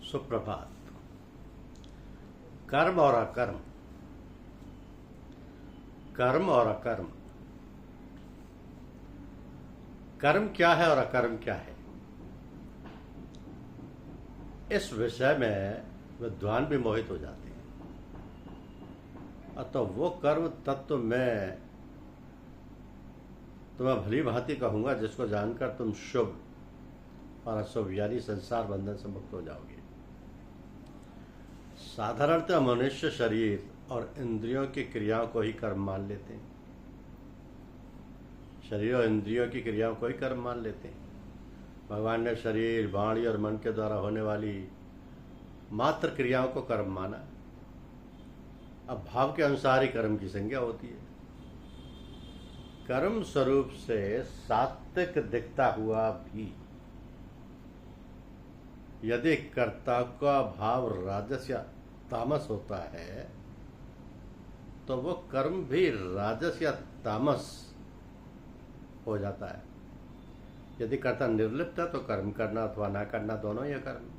सुप्रभात। कर्म और अकर्म, कर्म और अकर्म, कर्म क्या है और अकर्म क्या है, इस विषय में विद्वान भी मोहित हो जाते हैं। अतः वो कर्म तत्व मैं तुम्हें भली भांति कहूंगा जिसको जानकर तुम शुभ और अशुभ यानी संसार बंधन से मुक्त हो जाओगे। साधारणतः मनुष्य शरीर और इंद्रियों की क्रियाओं को ही कर्म मान लेते हैं। शरीर और इंद्रियों की क्रियाओं को ही कर्म मान लेते हैं। भगवान ने शरीर, वाणी और मन के द्वारा होने वाली मात्र क्रियाओं को कर्म माना। अब भाव के अनुसार ही कर्म की संज्ञा होती है। कर्म स्वरूप से सात्विक दिखता हुआ भी यदि कर्ता का भाव राजस या तामस होता है तो वो कर्म भी राजस या तामस हो जाता है। यदि कर्ता निर्लिप्त है तो कर्म करना अथवा ना करना दोनों ही कर्म।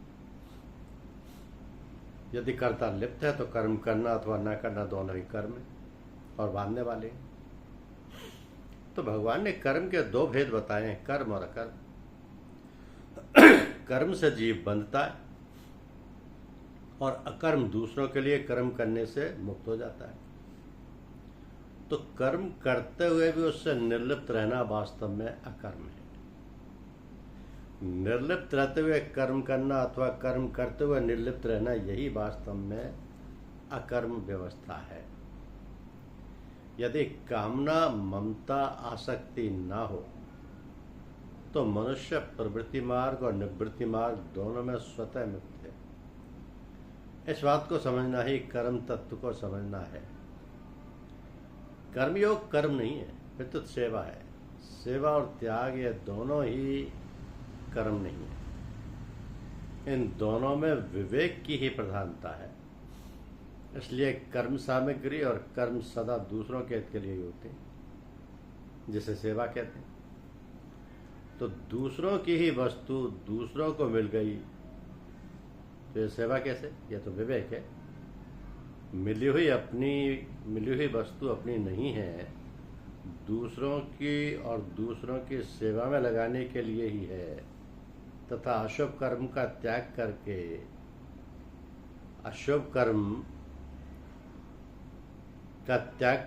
यदि कर्ता लिप्त है तो कर्म करना अथवा ना करना दोनों ही कर्म और बांधने वाले। तो भगवान ने कर्म के दो भेद बताए हैं, कर्म और अकर्म। कर्म से जीव बंधता है और अकर्म दूसरों के लिए कर्म करने से मुक्त हो जाता है। तो कर्म करते हुए भी उससे निर्लिप्त रहना वास्तव में अकर्म है। निर्लिप्त रहते हुए कर्म करना अथवा कर्म करते हुए निर्लिप्त रहना, यही वास्तव में अकर्म व्यवस्था है। यदि कामना, ममता, आसक्ति ना हो तो मनुष्य प्रवृत्ति मार्ग और निवृत्ति मार्ग दोनों में स्वतः मुक्त है। इस बात को समझना ही कर्म तत्व को समझना है। कर्मयोग कर्म नहीं है, प्रत्युत सेवा है। सेवा और त्याग ये दोनों ही कर्म नहीं है। इन दोनों में विवेक की ही प्रधानता है। इसलिए कर्म सामग्री और कर्म सदा दूसरों के हित के लिए ही होते हैं, जिसे सेवा कहते हैं। तो दूसरों की ही वस्तु दूसरों को मिल गई तो ये सेवा कैसे? यह तो विवेक है। मिली हुई वस्तु अपनी नहीं है, दूसरों की और दूसरों की सेवा में लगाने के लिए ही है। तथा अशुभ कर्म का त्याग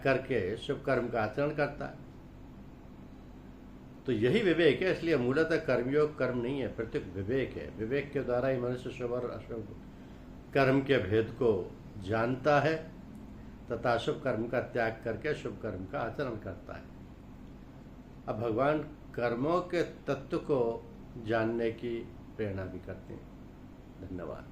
करके शुभ कर्म का आचरण करता है। तो यही विवेक है। इसलिए मूलतः कर्मयोग कर्म नहीं है, प्रत्येक विवेक है। विवेक के द्वारा ही मनुष्य शुभ और अशुभ कर्म के भेद को जानता है तथा शुभ कर्म का त्याग करके शुभ कर्म का आचरण करता है। अब भगवान कर्मों के तत्व को जानने की प्रेरणा भी करते हैं। धन्यवाद।